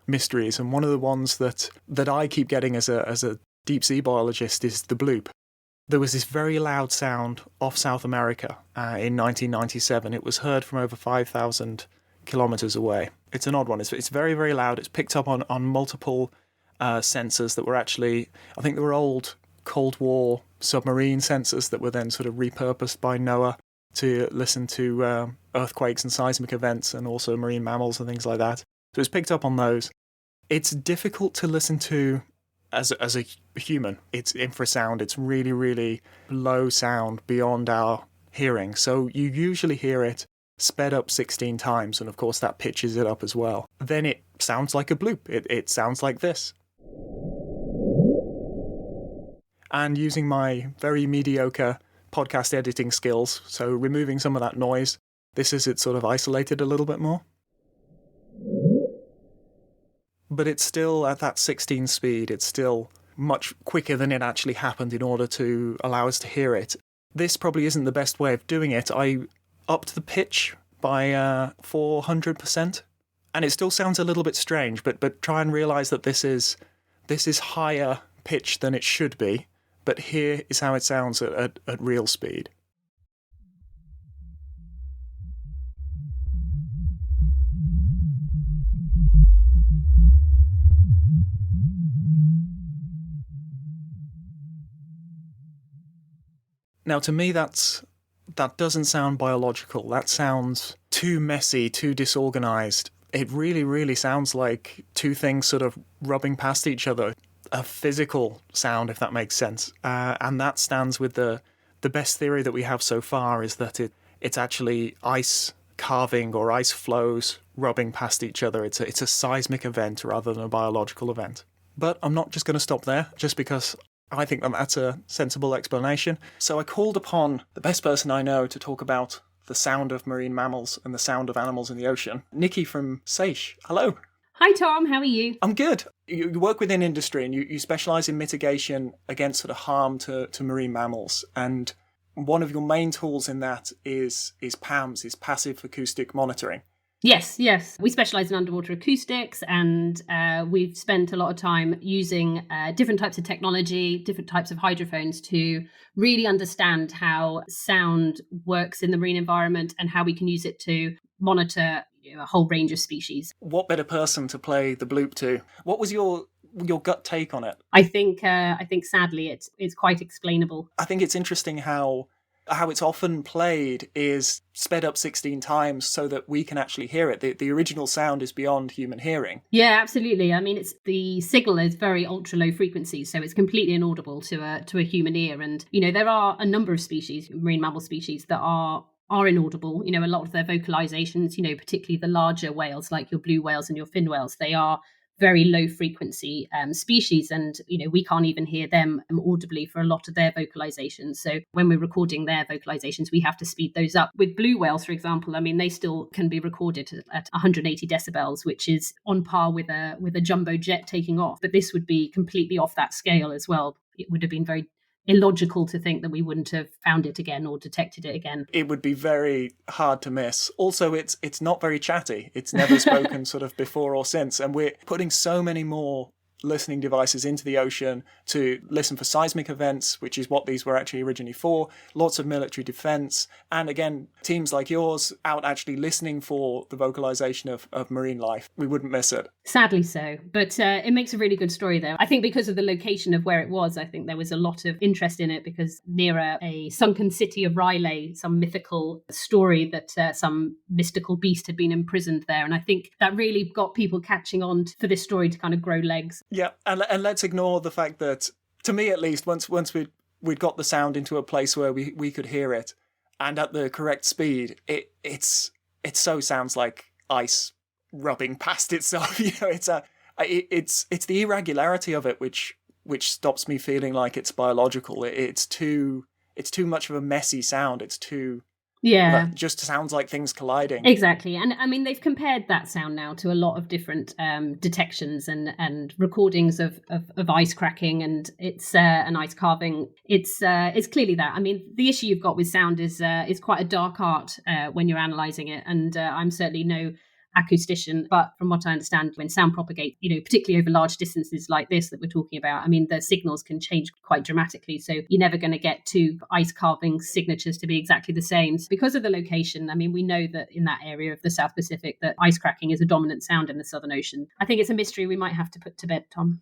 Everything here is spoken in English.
mysteries, and one of the ones that I keep getting as a deep sea biologist is the bloop. There was this very loud sound off South America in 1997. It was heard from over 5,000 kilometers away. It's an odd one. It's very, very loud. It's picked up on multiple sensors that were actually, I think they were old Cold War submarine sensors that were then sort of repurposed by NOAA to listen to earthquakes and seismic events and also marine mammals and things like that. So it's picked up on those. It's difficult to listen to as a human. It's infrasound. It's really, really low sound beyond our hearing. So you usually hear it sped up 16 times, and of course that pitches it up as well. Then it sounds like a bloop. It sounds like this. And using my very mediocre podcast editing skills, so removing some of that noise, this is it sort of isolated a little bit more. But it's still at that 16 speed. It's still much quicker than it actually happened in order to allow us to hear it. This probably isn't the best way of doing it. I upped the pitch by 400%, and it still sounds a little bit strange, but try and realise that this is higher pitch than it should be, but here is how it sounds at real speed. Now, to me, that doesn't sound biological. That sounds too messy, too disorganized. It really, really sounds like two things sort of rubbing past each other. A physical sound, if that makes sense. And that stands with the best theory that we have so far is that it's actually ice carving or ice flows rubbing past each other. It's a seismic event rather than a biological event. But I'm not just going to stop there, just because I think that that's a sensible explanation. So I called upon the best person I know to talk about the sound of marine mammals and the sound of animals in the ocean. Nicky from SAISH. Hello. Hi, Tom. How are you? I'm good. You work within industry and you specialise in mitigation against sort of harm to marine mammals. And one of your main tools in that is PAMS, is passive acoustic monitoring. Yes. We specialise in underwater acoustics, and we've spent a lot of time using different types of technology, different types of hydrophones to really understand how sound works in the marine environment and how we can use it to monitor a whole range of species. What better person to play the bloop to? What was your gut take on it? I think sadly it's quite explainable. I think it's interesting how it's often played is sped up 16 times so that we can actually hear it. The original sound is beyond human hearing. Yeah, absolutely. I mean, the signal is very ultra low frequency, so it's completely inaudible to a human ear. And, there are a number of species, marine mammal species, that are inaudible. A lot of their vocalizations, particularly the larger whales like your blue whales and your fin whales, they are very low frequency species, and we can't even hear them audibly for a lot of their vocalizations. So when we're recording their vocalizations, we have to speed those up. With blue whales, for example, I mean, they still can be recorded at 180 decibels, which is on par with a jumbo jet taking off. But this would be completely off that scale as well. It would have been very illogical to think that we wouldn't have found it again or detected it again. It would be very hard to miss. Also, it's not very chatty. It's never spoken sort of before or since. And we're putting so many more listening devices into the ocean to listen for seismic events, which is what these were actually originally for, lots of military defense, and again, teams like yours out actually listening for the vocalization of marine life. We wouldn't miss it. Sadly so, but it makes a really good story though. I think because of the location of where it was, I think there was a lot of interest in it because near a sunken city of R'lyeh, some mythical story that some mystical beast had been imprisoned there. And I think that really got people catching on for this story to kind of grow legs. Yeah, and let's ignore the fact that, to me at least, once we'd got the sound into a place where we could hear it, and at the correct speed, it so sounds like ice rubbing past itself. It's the irregularity of it which stops me feeling like it's biological. It's too much of a messy sound. It's too. Yeah. That just sounds like things colliding. Exactly. And I mean, they've compared that sound now to a lot of different detections and recordings of ice cracking and it's an ice carving. It's clearly that. I mean, the issue you've got with sound is quite a dark art when you're analysing it. And I'm certainly no acoustician, but from what I understand, when sound propagates, particularly over large distances like this that we're talking about, I mean, the signals can change quite dramatically. So you're never going to get two ice carving signatures to be exactly the same. So because of the location, I mean, we know that in that area of the South Pacific, that ice cracking is a dominant sound in the Southern Ocean. I think it's a mystery we might have to put to bed, Tom.